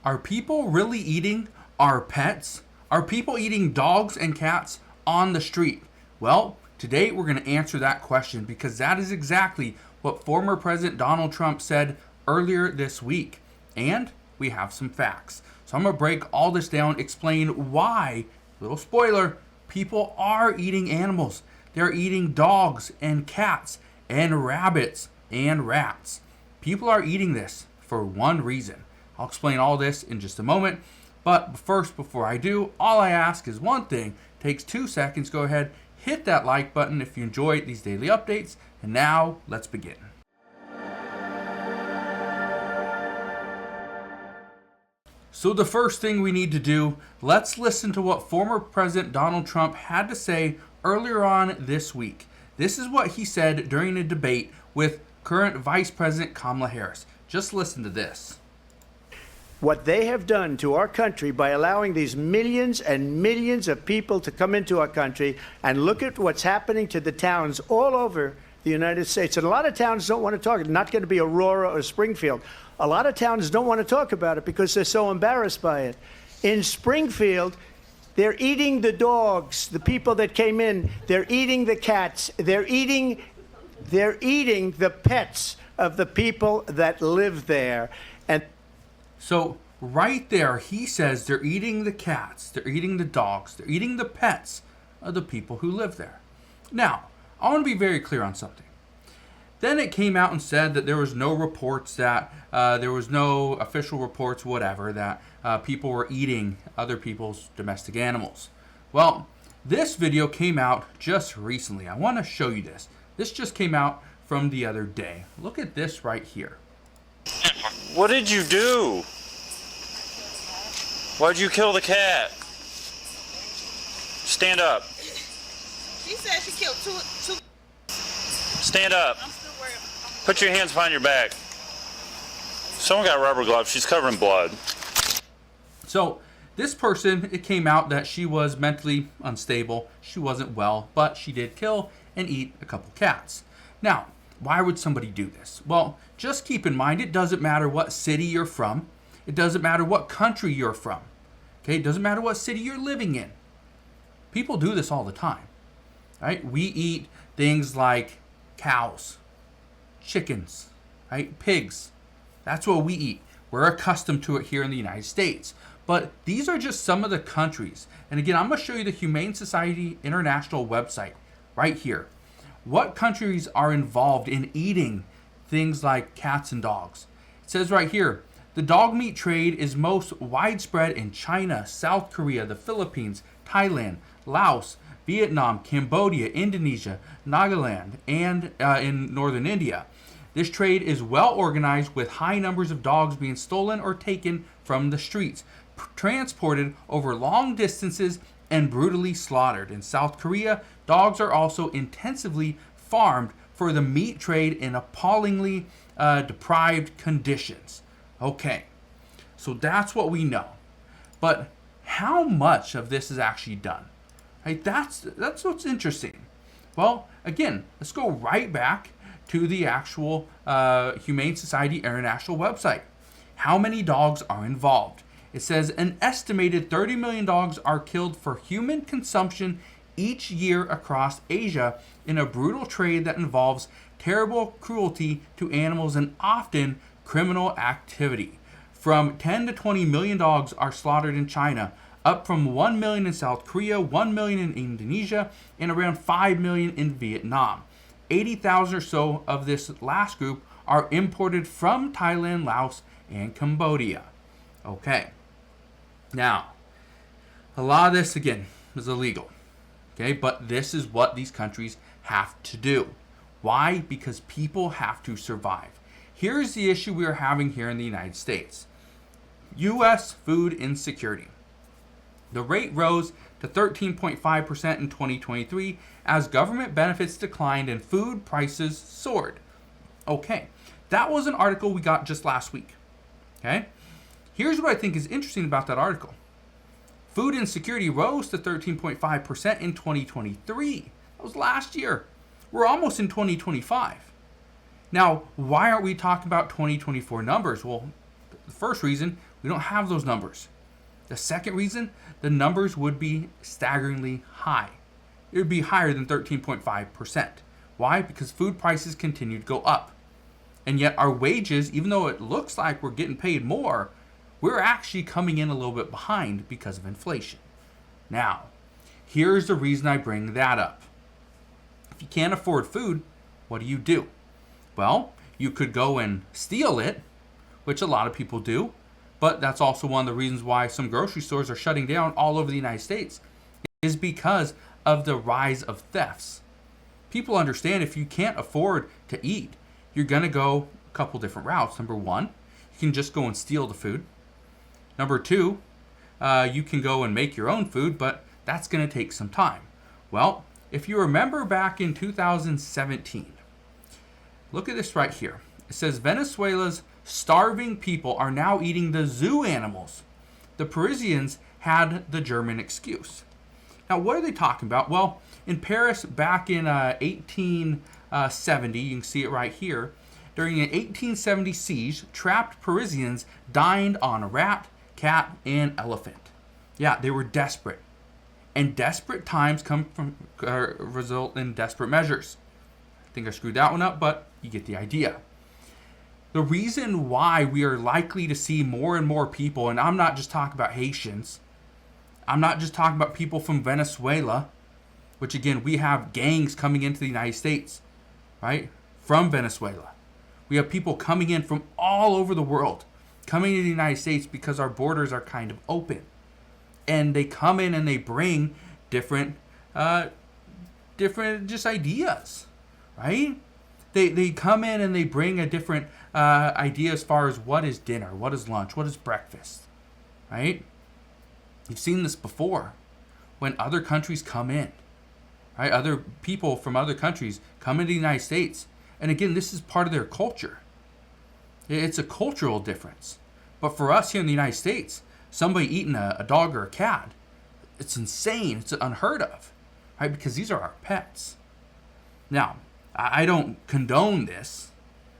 Are people really eating our pets? Are people eating dogs and cats on the street? Well, today we're going to answer that question because that is exactly what former President Donald Trump said earlier this week. And we have some facts. So I'm going to break all this down, explain why, little spoiler, people are eating animals. They're eating dogs and cats and rabbits and rats. People are eating this for one reason. I'll explain all this in just a moment. But first, before I do, all I ask is one thing. It takes 2 seconds. Go ahead, hit that like button if you enjoy these daily updates. And now, let's begin. So the first thing we need to do, let's listen to what former President Donald Trump had to say earlier on this week. This is what he said during a debate with current Vice President Kamala Harris. Just listen to this. What they have done to our country by allowing these millions and millions of people to come into our country, and look at what's happening to the towns all over the United States. And a lot of towns don't want to talk. It's not going to be Aurora or Springfield. A lot of towns don't want to talk about it because they're so embarrassed by it. In Springfield, they're eating the dogs, the people that came in. They're eating the cats. They're eating the pets of the people that live there. And so right there, he says they're eating the cats, they're eating the dogs, they're eating the pets of the people who live there. Now, I want to be very clear on something. Then it came out and said that there was no reports that, there was no official reports, whatever, that people were eating other people's domestic animals. Well, this video came out just recently. I want to show you this. This just came out from the other day. Look at this right here. What did you do? Why'd you kill the cat? Stand up. She said she killed two. Stand up. I'm still worried. Put your hands behind your back. Someone got rubber gloves. She's covered in blood. So this person, it came out that she was mentally unstable. She wasn't well, but she did kill and eat a couple cats. Now, why would somebody do this? Well, just keep in mind, it doesn't matter what city you're from. It doesn't matter what country you're from. Okay, it doesn't matter what city you're living in. People do this all the time, right? We eat things like cows, chickens, right? Pigs. That's what we eat. We're accustomed to it here in the United States. But these are just some of the countries. And again, I'm going to show you the Humane Society International website right here. What countries are involved in eating things like cats and dogs? It says right here, the dog meat trade is most widespread in China, South Korea, the Philippines, Thailand, Laos, Vietnam, Cambodia, Indonesia, Nagaland, and in northern India. This trade is well organized with high numbers of dogs being stolen or taken from the streets, transported over long distances, and brutally slaughtered. In South Korea, dogs are also intensively farmed for the meat trade in appallingly deprived conditions. Okay, so that's what we know. But how much of this is actually done? Right, that's what's interesting. Well, again, let's go right back to the actual Humane Society International website. How many dogs are involved? It says an estimated 30 million dogs are killed for human consumption each year across Asia in a brutal trade that involves terrible cruelty to animals and often criminal activity. From 10 to 20 million dogs are slaughtered in China, up from 1 million in South Korea, 1 million in Indonesia, and around 5 million in Vietnam. 80,000 or so of this last group are imported from Thailand, Laos, and Cambodia. Okay. Now, a lot of this, again, is illegal. Okay, but this is what these countries have to do. Why? Because people have to survive. Here's the issue we are having here in the United States. U.S. food insecurity. The rate rose to 13.5% in 2023 as government benefits declined and food prices soared. Okay, that was an article we got just last week. Okay, here's what I think is interesting about that article. Food insecurity rose to 13.5% in 2023. That was last year. We're almost in 2025. Now, why aren't we talking about 2024 numbers? Well, the first reason, We don't have those numbers. The second reason, the numbers would be staggeringly high. It would be higher than 13.5%. Why? Because food prices continue to go up. And yet our wages, even though it looks like we're getting paid more, we're actually coming in a little bit behind because of inflation. Now, here's the reason I bring that up. If you can't afford food, what do? Well, you could go and steal it, which a lot of people do, but that's also one of the reasons why some grocery stores are shutting down all over the United States, is because of the rise of thefts. People understand if you can't afford to eat, you're going to go a couple different routes. Number one, you can just go and steal the food. Number two, you can go and make your own food, but that's going to take some time. Well, if you remember back in 2017, look at this right here. It says Venezuela's starving people are now eating the zoo animals. The Parisians had the German excuse. Now, what are they talking about? Well, in Paris back in 1870, you can see it right here, during an 1870 siege, trapped Parisians dined on a rat, cat, and elephant. Yeah, they were desperate. And desperate times result in desperate measures. I think I screwed that one up, but you get the idea. The reason why we are likely to see more and more people, and I'm not just talking about Haitians, I'm not just talking about people from Venezuela, which again, we have gangs coming into the United States, right? From Venezuela. We have people coming in from all over the world, coming to the United States because our borders are kind of open. And they come in and they bring different just ideas, right? They come in and they bring a different idea as far as what is dinner, what is lunch, what is breakfast, right? You've seen this before when other countries come in, right? Other people from other countries come into the United States. And again, this is part of their culture. It's a cultural difference. But for us here in the United States, somebody eating a dog or a cat, it's insane. It's unheard of, right? Because these are our pets. Now, I don't condone this.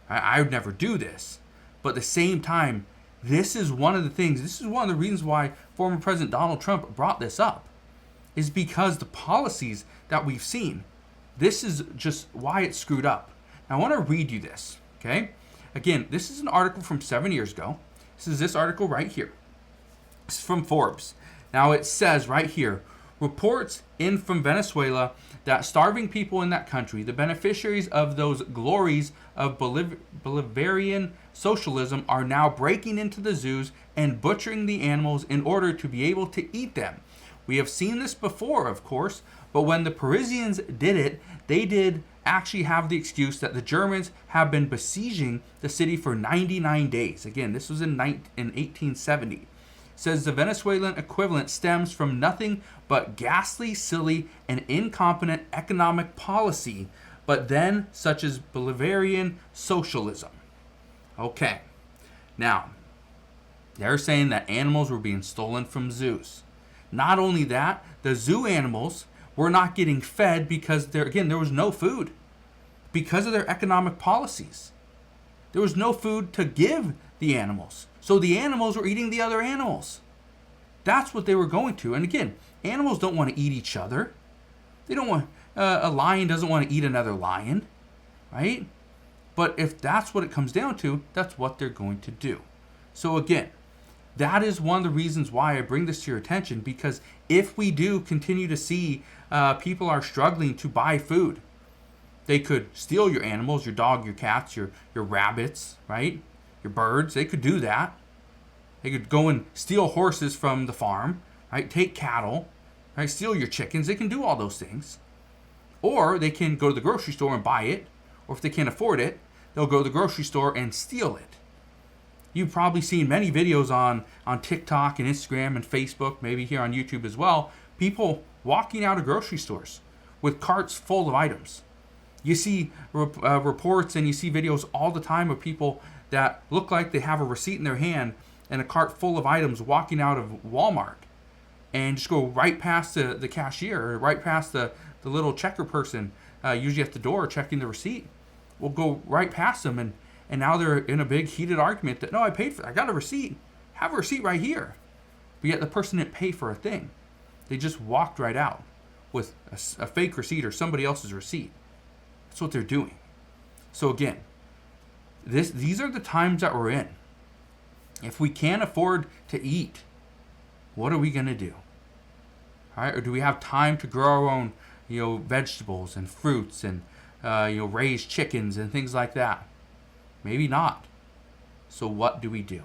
I would never do this. But at the same time, this is one of the reasons why former President Donald Trump brought this up, is because the policies that we've seen, this is just why it's screwed up. Now, I want to read you this, okay? Again, this is an article from 7 years ago. This is this article right here. It's from Forbes. Now, it says right here, reports in from Venezuela that starving people in that country, the beneficiaries of those glories of Bolivarian socialism, are now breaking into the zoos and butchering the animals in order to be able to eat them. We have seen this before, of course, but when the Parisians did it, they did actually have the excuse that the Germans have been besieging the city for 99 days. Again, this was in 1870. Says the Venezuelan equivalent stems from nothing but ghastly, silly, and incompetent economic policy, but then such as Bolivarian socialism. Okay, now, they're saying that animals were being stolen from zoos. Not only that, the zoo animals were not getting fed because there was no food. Because of their economic policies. There was no food to give the animals. So the animals were eating the other animals. That's what they were going to. And again, animals don't want to eat each other. They don't want, a lion doesn't want to eat another lion, right? But if that's what it comes down to, that's what they're going to do. So again, that is one of the reasons why I bring this to your attention, because if we do continue to see people are struggling to buy food, they could steal your animals, your dog, your cats, your rabbits, right? Your birds. They could do that. They could go and steal horses from the farm, right? Take cattle, right? Steal your chickens. They can do all those things. Or they can go to the grocery store and buy it. Or if they can't afford it, they'll go to the grocery store and steal it. You've probably seen many videos on TikTok and Instagram and Facebook, maybe here on YouTube as well, people walking out of grocery stores with carts full of items. You see reports and you see videos all the time of people that look like they have a receipt in their hand and a cart full of items walking out of Walmart and just go right past the cashier or right past the little checker person, usually at the door checking the receipt. We'll go right past them and now they're in a big heated argument that, no, I paid for it. I got a receipt. have a receipt right here. But yet the person didn't pay for a thing. They just walked right out with a fake receipt or somebody else's receipt. That's what they're doing. So again, these are the times that we're in. If we can't afford to eat, what are we going to do? All right? Or do we have time to grow our own, vegetables and fruits and, raise chickens and things like that? Maybe not. So what do we do?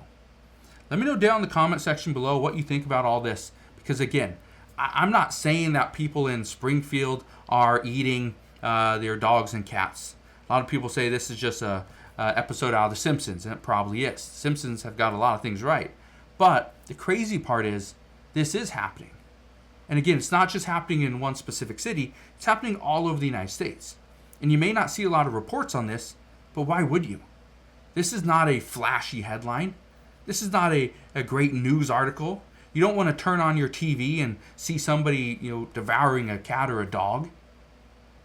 Let me know down in the comment section below what you think about all this. Because again, I'm not saying that people in Springfield are eating their dogs and cats. A lot of people say this is just a episode out of The Simpsons, and it probably is. The Simpsons have got a lot of things right. But the crazy part is, this is happening. And again, it's not just happening in one specific city, it's happening all over the United States. And you may not see a lot of reports on this, but why would you? This is not a flashy headline. This is not a great news article. You don't want to turn on your TV and see somebody, devouring a cat or a dog.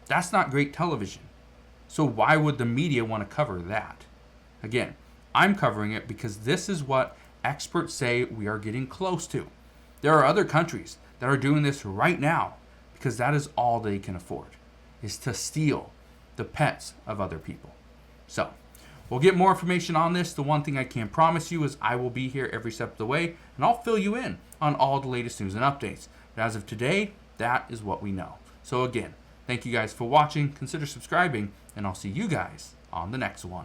That's not great television. So why would the media want to cover that? Again, I'm covering it because this is what experts say we are getting close to. There are other countries that are doing this right now because that is all they can afford, is to steal the pets of other people. So we'll get more information on this. The one thing I can promise you is I will be here every step of the way, and I'll fill you in on all the latest news and updates. But as of today, that is what we know. So again, thank you guys for watching. Consider subscribing, and I'll see you guys on the next one.